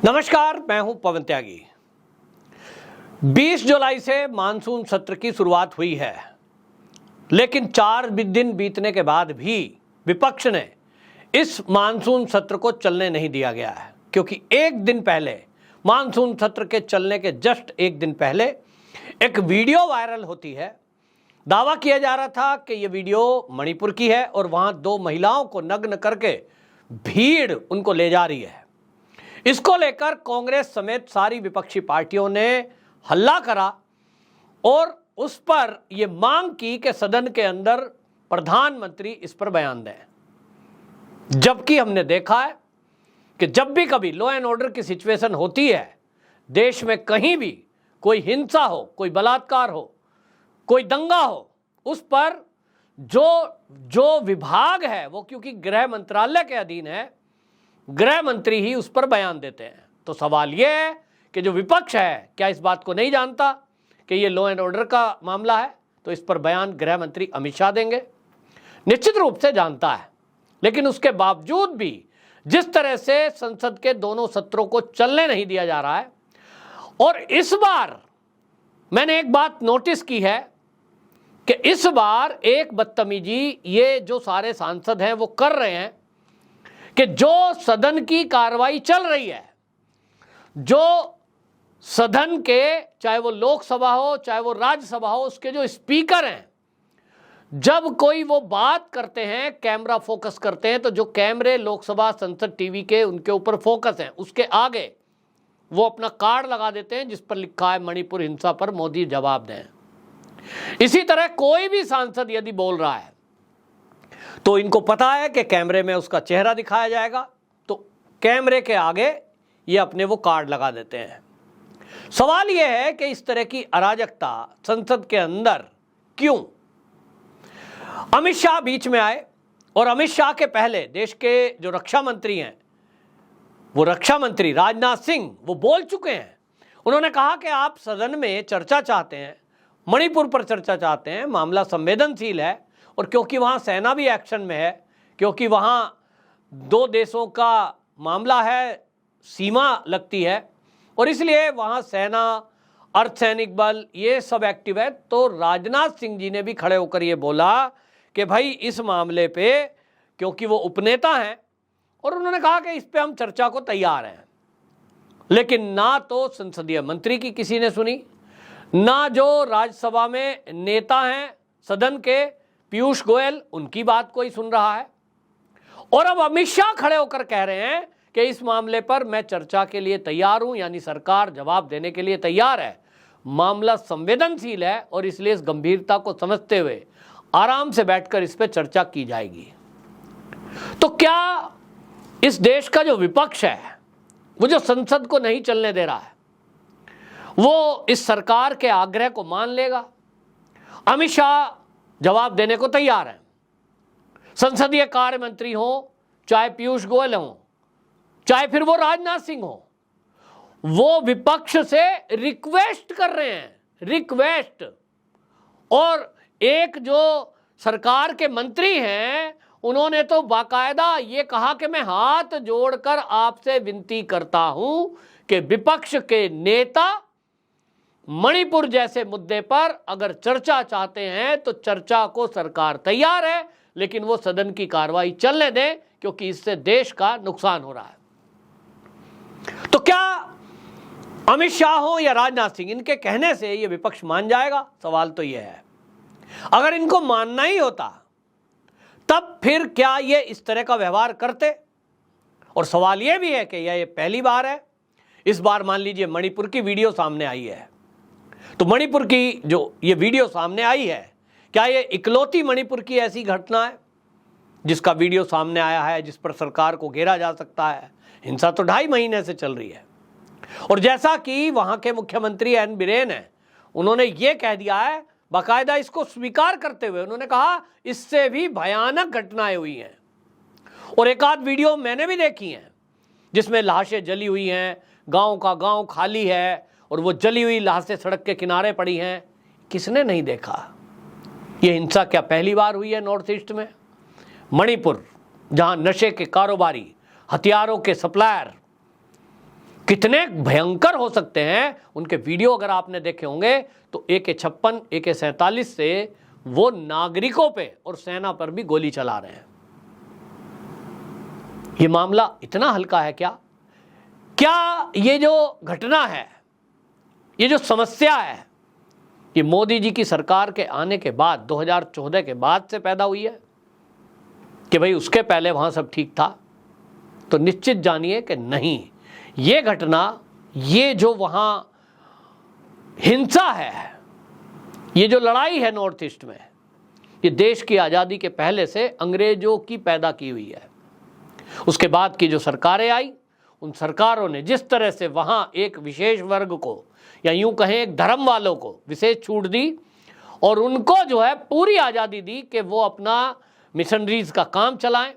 नमस्कार, मैं हूं पवन त्यागी। 20 जुलाई से मानसून सत्र की शुरुआत हुई है, लेकिन 4 दिन बीतने के बाद भी विपक्ष ने इस मानसून सत्र को चलने नहीं दिया गया है, क्योंकि एक दिन पहले, मानसून सत्र के चलने के जस्ट एक दिन पहले एक वीडियो वायरल होती है। दावा किया जा रहा था कि यह वीडियो मणिपुर की है और वहां 2 महिलाओं को नग्न करके भीड़ उनको ले जा रही है। इसको लेकर कांग्रेस समेत सारी विपक्षी पार्टियों ने हल्ला करा और उस पर यह मांग की कि सदन के अंदर प्रधानमंत्री इस पर बयान दें। जबकि हमने देखा है कि जब भी कभी लॉ एंड ऑर्डर की सिचुएशन होती है, देश में कहीं भी कोई हिंसा हो, कोई बलात्कार हो, कोई दंगा हो, उस पर जो विभाग है वो, क्योंकि गृह मंत्रालय के अधीन है, गृह मंत्री ही उस पर बयान देते हैं। तो सवाल यह है कि जो विपक्ष है, क्या इस बात को नहीं जानता कि ये लॉ एंड ऑर्डर का मामला है? तो इस पर बयान गृह मंत्री अमित शाह देंगे। निश्चित रूप से जानता है, लेकिन उसके बावजूद भी जिस तरह से संसद के दोनों सत्रों को चलने नहीं दिया जा रहा है, और इस बार मैंने एक बात नोटिस की है कि इस बार एक बदतमीजी ये जो सारे सांसद हैं वो कर रहे हैं कि जो सदन की कार्रवाई चल रही है, जो सदन के, चाहे वो लोकसभा हो चाहे वो राज्यसभा हो, उसके जो स्पीकर हैं, जब कोई वो बात करते हैं, कैमरा फोकस करते हैं, तो जो कैमरे लोकसभा संसद टीवी के उनके ऊपर फोकस हैं, उसके आगे वो अपना कार्ड लगा देते हैं जिस पर लिखा है मणिपुर हिंसा पर मोदी जवाब दें। इसी तरह कोई भी सांसद यदि बोल रहा है तो इनको पता है कि कैमरे में उसका चेहरा दिखाया जाएगा, तो कैमरे के आगे ये अपने वो कार्ड लगा देते हैं। सवाल यह है कि इस तरह की अराजकता संसद के अंदर क्यों? अमित शाह बीच में आए और अमित शाह के पहले देश के जो रक्षा मंत्री हैं, वो रक्षा मंत्री राजनाथ सिंह, वो बोल चुके हैं। उन्होंने कहा कि आप सदन में चर्चा चाहते हैं, मणिपुर पर चर्चा चाहते हैं, मामला संवेदनशील है, और क्योंकि वहाँ सेना भी एक्शन में है, क्योंकि वहाँ 2 देशों का मामला है, सीमा लगती है, और इसलिए वहाँ सेना, अर्धसैनिक बल, ये सब एक्टिव है। तो राजनाथ सिंह जी ने भी खड़े होकर ये बोला कि भाई इस मामले पे, क्योंकि वो उपनेता हैं, और उन्होंने कहा कि इस पे हम चर्चा को तैयार हैं। लेकिन ना तो संसदीय मंत्री की किसी ने सुनी, ना जो राज्यसभा में नेता हैं सदन के, पीयूष गोयल, उनकी बात कोई सुन रहा है। और अब अमित शाह खड़े होकर कह रहे हैं कि इस मामले पर मैं चर्चा के लिए तैयार हूं, यानी सरकार जवाब देने के लिए तैयार है। मामला संवेदनशील है और इसलिए इस गंभीरता को समझते हुए आराम से बैठकर इस पर चर्चा की जाएगी। तो क्या इस देश का जो विपक्ष है, वो जो संसद को नहीं चलने दे रहा है, वो इस सरकार के आग्रह को मान लेगा? अमित शाह जवाब देने को तैयार है। संसदीय कार्य मंत्री हो, चाहे पीयूष गोयल हो, चाहे फिर वो राजनाथ सिंह हो, वो विपक्ष से रिक्वेस्ट कर रहे हैं, रिक्वेस्ट। और एक जो सरकार के मंत्री हैं, उन्होंने तो बाकायदा ये कहा कि मैं हाथ जोड़कर आपसे विनती करता हूं कि विपक्ष के नेता मणिपुर जैसे मुद्दे पर अगर चर्चा चाहते हैं तो चर्चा को सरकार तैयार है, लेकिन वो सदन की कार्रवाई चलने दें, क्योंकि इससे देश का नुकसान हो रहा है। तो क्या अमित शाह हो या राजनाथ सिंह, इनके कहने से ये विपक्ष मान जाएगा? सवाल तो ये है। अगर इनको मानना ही होता तब फिर क्या ये इस तरह का व्यवहार करते? और सवाल ये भी है कि यह पहली बार है। इस बार मान लीजिए मणिपुर की वीडियो सामने आई है, तो मणिपुर की जो ये वीडियो सामने आई है, क्या ये इकलौती मणिपुर की ऐसी घटना है जिसका वीडियो सामने आया है, जिस पर सरकार को घेरा जा सकता है? हिंसा तो 2.5 महीने से चल रही है, और जैसा कि वहां के मुख्यमंत्री एन बिरेन है, उन्होंने ये कह दिया है, बाकायदा इसको स्वीकार करते हुए उन्होंने कहा इससे भी भयानक घटनाएं हुई हैं। और एक आध वीडियो मैंने भी देखी हैं जिसमें लाशें जली हुई हैं, गांव का गांव खाली है और वो जली हुई लाशें सड़क के किनारे पड़ी हैं। किसने नहीं देखा? ये हिंसा क्या पहली बार हुई है नॉर्थ ईस्ट में? मणिपुर, जहां नशे के कारोबारी, हथियारों के सप्लायर कितने भयंकर हो सकते हैं उनके वीडियो अगर आपने देखे होंगे तो AK-56 AK-47 से वो नागरिकों पे और सेना पर भी गोली चला रहे हैं। ये मामला इतना हल्का है क्या? क्या ये जो घटना है, ये जो समस्या है, ये मोदी जी की सरकार के आने के बाद 2014 के बाद से पैदा हुई है कि भाई उसके पहले वहां सब ठीक था? तो निश्चित जानिए कि नहीं। ये घटना, ये जो वहां हिंसा है, ये जो लड़ाई है नॉर्थ ईस्ट में, ये देश की आज़ादी के पहले से अंग्रेजों की पैदा की हुई है। उसके बाद की जो सरकारें आई, उन सरकारों ने जिस तरह से वहां एक विशेष वर्ग को या यूं कहें एक धर्म वालों को विशेष छूट दी और उनको जो है पूरी आज़ादी दी कि वो अपना मिशनरीज का काम चलाएं,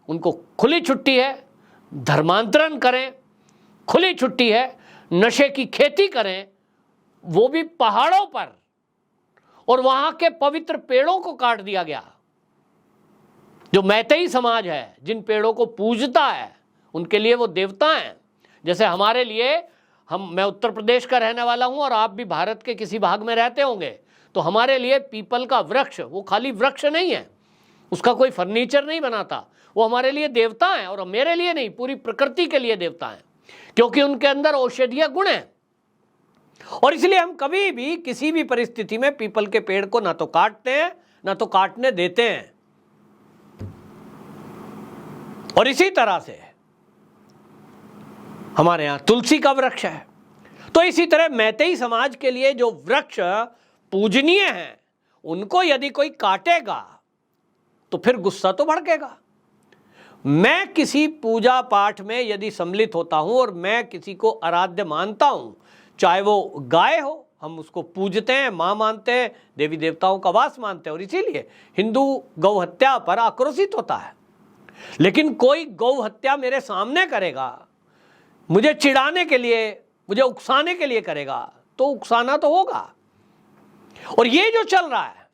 उनको खुली छुट्टी है, धर्मांतरण करें, खुली छुट्टी है, नशे की खेती करें, वो भी पहाड़ों पर, और वहां के पवित्र पेड़ों को काट दिया गया। जो मैतेई समाज है, जिन पेड़ों को पूजता है, उनके लिए वो देवता हैं। जैसे हमारे लिए, मैं उत्तर प्रदेश का रहने वाला हूं और आप भी भारत के किसी भाग में रहते होंगे, तो हमारे लिए पीपल का वृक्ष वो खाली वृक्ष नहीं है, उसका कोई फर्नीचर नहीं बनाता, वो हमारे लिए देवता हैं। और मेरे लिए नहीं, पूरी प्रकृति के लिए देवता हैं, क्योंकि उनके अंदर औषधीय गुण हैं। और इसलिए हम कभी भी किसी भी परिस्थिति में पीपल के पेड़ को ना तो काटते हैं ना तो काटने देते हैं। और इसी तरह से हमारे यहां तुलसी का वृक्ष है। तो इसी तरह मैतेई समाज के लिए जो वृक्ष पूजनीय हैं, उनको यदि कोई काटेगा तो फिर गुस्सा तो भड़केगा। मैं किसी पूजा पाठ में यदि सम्मिलित होता हूं और मैं किसी को आराध्य मानता हूं, चाहे वो गाय हो, हम उसको पूजते हैं, मां मानते हैं, देवी देवताओं का वास मानते हैं, और इसीलिए हिंदू गौ हत्या पर आक्रोशित होता है। लेकिन कोई गौ हत्या मेरे सामने करेगा, मुझे चिढ़ाने के लिए, मुझे उकसाने के लिए करेगा, तो उकसाना तो होगा। और ये जो चल रहा है,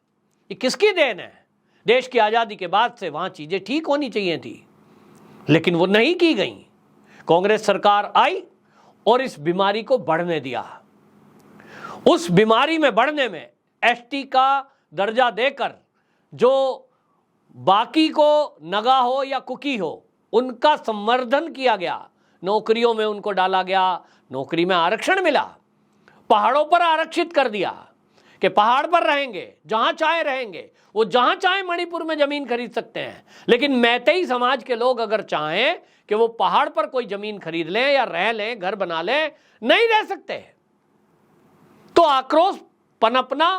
ये किसकी देन है? देश की आज़ादी के बाद से वहां चीजें ठीक होनी चाहिए थी, लेकिन वो नहीं की गई। कांग्रेस सरकार आई और इस बीमारी को बढ़ने दिया। उस बीमारी में बढ़ने में एसटी का दर्जा देकर जो बाकी को नगा हो या कुकी हो, उनका संवर्धन किया गया, नौकरियों में उनको डाला गया, नौकरी में आरक्षण मिला, पहाड़ों पर आरक्षित कर दिया कि पहाड़ पर रहेंगे, जहां चाहे रहेंगे, वो जहां चाहे मणिपुर में जमीन खरीद सकते हैं। लेकिन मैतेई समाज के लोग अगर चाहें कि वो पहाड़ पर कोई जमीन खरीद लें या रह लें, घर बना लें, नहीं रह सकते। तो आक्रोश पनपना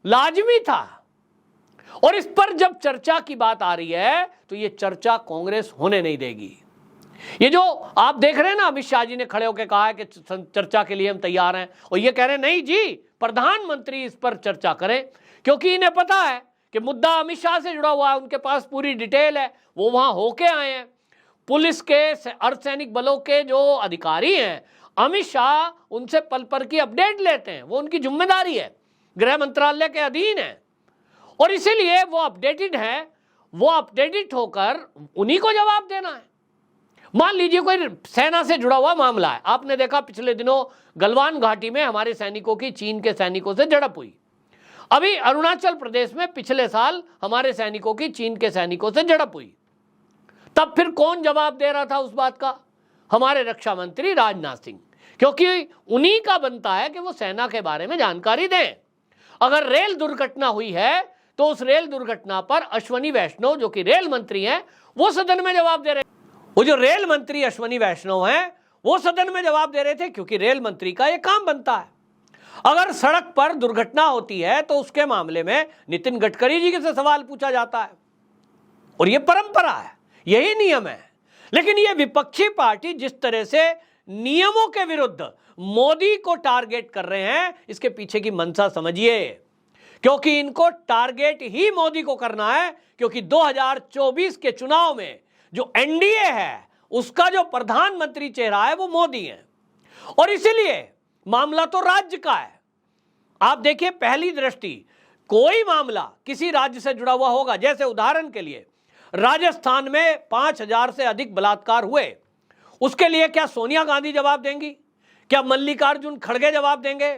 लाजमी था। और इस पर जब चर्चा की बात आ रही है तो ये चर्चा कांग्रेस होने नहीं देगी। ये जो आप देख रहे हैं ना, अमित शाह जी ने खड़े होकर कहा है कि चर्चा के लिए हम तैयार हैं, और ये कह रहे हैं नहीं जी, प्रधानमंत्री इस पर चर्चा करें, क्योंकि इन्हें पता है कि मुद्दा अमित शाह से जुड़ा हुआ है, उनके पास पूरी डिटेल है, वो वहां होके आए हैं। पुलिस के, अर्धसैनिक बलों के जो अधिकारी हैं, अमित शाह उनसे पल पल की अपडेट लेते हैं, वो उनकी जिम्मेदारी है, गृह मंत्रालय के अधीन है, और इसीलिए वो अपडेटेड है। वो अपडेटेड होकर उन्हीं को जवाब देना है। मान लीजिए कोई सेना से जुड़ा हुआ मामला है, आपने देखा पिछले दिनों गलवान घाटी में हमारे सैनिकों की चीन के सैनिकों से झड़प हुई। अभी अरुणाचल प्रदेश में पिछले साल हमारे सैनिकों की चीन के सैनिकों से झड़प हुई। तब फिर कौन जवाब दे रहा था उस बात का? हमारे रक्षा मंत्री राजनाथ सिंह, क्योंकि उन्हीं का बनता है कि वो सेना के बारे में जानकारी दें। अगर रेल दुर्घटना हुई है तो उस रेल दुर्घटना पर अश्वनी वैष्णव, जो कि रेल मंत्री हैं, वो सदन में जवाब दे रहे। वो जो रेल मंत्री अश्वनी वैष्णव हैं, वो सदन में जवाब दे रहे थे, क्योंकि रेल मंत्री का ये काम बनता है। अगर सड़क पर दुर्घटना होती है तो उसके मामले में नितिन गडकरी जी से सवाल पूछा जाता है, और ये परंपरा है, यही नियम है। लेकिन ये विपक्षी पार्टी जिस तरह से नियमों के विरुद्ध मोदी को टारगेट कर रहे हैं, इसके पीछे की मंशा समझिए, क्योंकि इनको टारगेट ही मोदी को करना है, क्योंकि 2024 के चुनाव में जो एनडीए है, उसका जो प्रधानमंत्री चेहरा है वो मोदी है। और इसीलिए मामला तो राज्य का है। आप देखिए, पहली दृष्टि कोई मामला किसी राज्य से जुड़ा हुआ होगा, जैसे उदाहरण के लिए राजस्थान में 5000 से अधिक बलात्कार हुए, उसके लिए क्या सोनिया गांधी जवाब देंगी? क्या मल्लिकार्जुन खड़गे जवाब देंगे?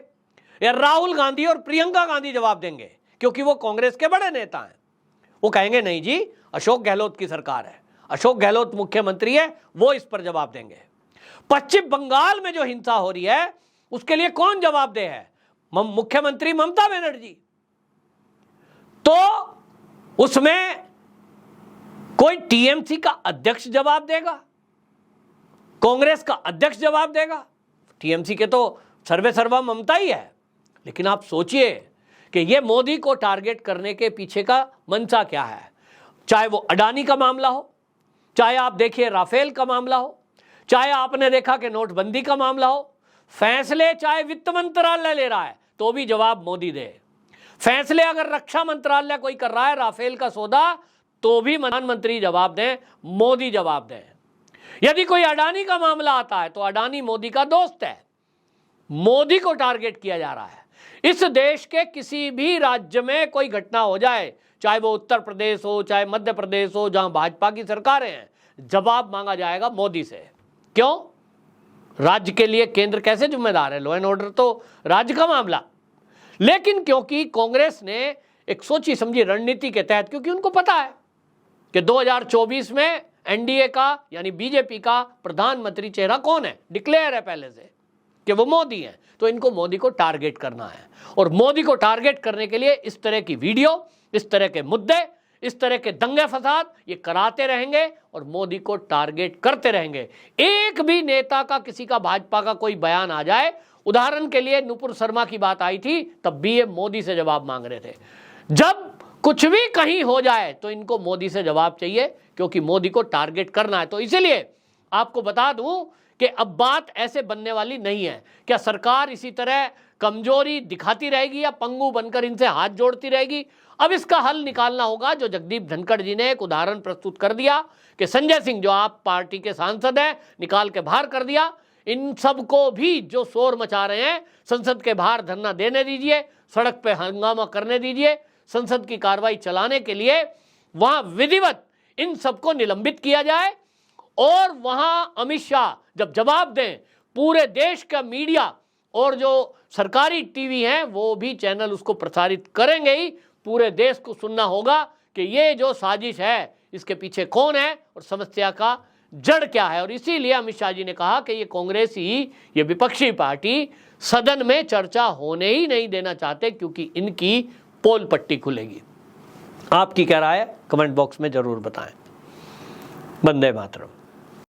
या राहुल गांधी और प्रियंका गांधी जवाब देंगे? क्योंकि वो कांग्रेस के बड़े नेता हैं। वो कहेंगे नहीं जी, अशोक गहलोत की सरकार है, अशोक गहलोत मुख्यमंत्री है, वो इस पर जवाब देंगे। पश्चिम बंगाल में जो हिंसा हो रही है उसके लिए कौन जवाबदेह है? मुख्यमंत्री ममता बनर्जी। तो उसमें कोई टीएमसी का अध्यक्ष जवाब देगा, कांग्रेस का अध्यक्ष जवाब देगा? टीएमसी के तो सर्वे सर्वा ममता ही है। लेकिन आप सोचिए कि ये मोदी को टारगेट करने के पीछे का मंशा क्या है। चाहे वो अडानी का मामला हो, चाहे आप देखिए राफेल का मामला हो, चाहे आपने देखा कि नोटबंदी का मामला हो, फैसले चाहे वित्त मंत्रालय ले रहा है तो भी जवाब मोदी दे। फैसले अगर रक्षा मंत्रालय कोई कर रहा है राफेल का सौदा, तो भी प्रधानमंत्री जवाब दें, मोदी जवाब दें। यदि कोई अडानी का मामला आता है तो अडानी मोदी का दोस्त है, मोदी को टारगेट किया जा रहा है। इस देश के किसी भी राज्य में कोई घटना हो जाए, चाहे वो उत्तर प्रदेश हो, चाहे मध्य प्रदेश हो, जहां भाजपा की सरकारें हैं, जवाब मांगा जाएगा मोदी से। क्यों? राज्य के लिए केंद्र कैसे जिम्मेदार है? लॉ एंड ऑर्डर तो राज्य का मामला। लेकिन क्योंकि कांग्रेस ने एक सोची समझी रणनीति के तहत, क्योंकि उनको पता है कि 2024 में एनडीए का यानी बीजेपी का प्रधानमंत्री चेहरा कौन है, डिक्लेयर है पहले से कि वो मोदी है, तो इनको मोदी को टारगेट करना है। और मोदी को टारगेट करने के लिए इस तरह की वीडियो, इस तरह के मुद्दे, इस तरह के दंगे फसाद ये कराते रहेंगे और मोदी को टारगेट करते रहेंगे। एक भी नेता का, किसी का, भाजपा का कोई बयान आ जाए, उदाहरण के लिए नुपुर शर्मा की बात आई थी, तब भी ये मोदी से जवाब मांग रहे थे। जब कुछ भी कहीं हो जाए तो इनको मोदी से जवाब चाहिए, क्योंकि मोदी को टारगेट करना है। तो इसीलिए आपको बता दूं कि अब बात ऐसे बनने वाली नहीं है। क्या सरकार इसी तरह कमजोरी दिखाती रहेगी या पंगु बनकर इनसे हाथ जोड़ती रहेगी? अब इसका हल निकालना होगा। जो जगदीप धनखड़ जी ने एक उदाहरण प्रस्तुत कर दिया कि संजय सिंह जो आप पार्टी के सांसद हैं, निकाल के बाहर कर दिया। इन सबको भी जो शोर मचा रहे हैं, संसद के बाहर धरना देने दीजिए, सड़क पे हंगामा करने दीजिए। संसद की कार्रवाई चलाने के लिए वहां विधिवत इन सबको निलंबित किया जाए और वहां अमित शाह जब जवाब दें, पूरे देश का मीडिया और जो सरकारी टीवी हैं वो भी चैनल उसको प्रसारित करेंगे ही। पूरे देश को सुनना होगा कि ये जो साजिश है इसके पीछे कौन है और समस्या का जड़ क्या है। और इसीलिए अमित शाह जी ने कहा कि ये कांग्रेस ही, ये विपक्षी पार्टी सदन में चर्चा होने ही नहीं देना चाहते, क्योंकि इनकी पोल पट्टी खुलेगी। आपकी क्या राय है? कमेंट बॉक्स में जरूर बताएं। वंदे मातरम।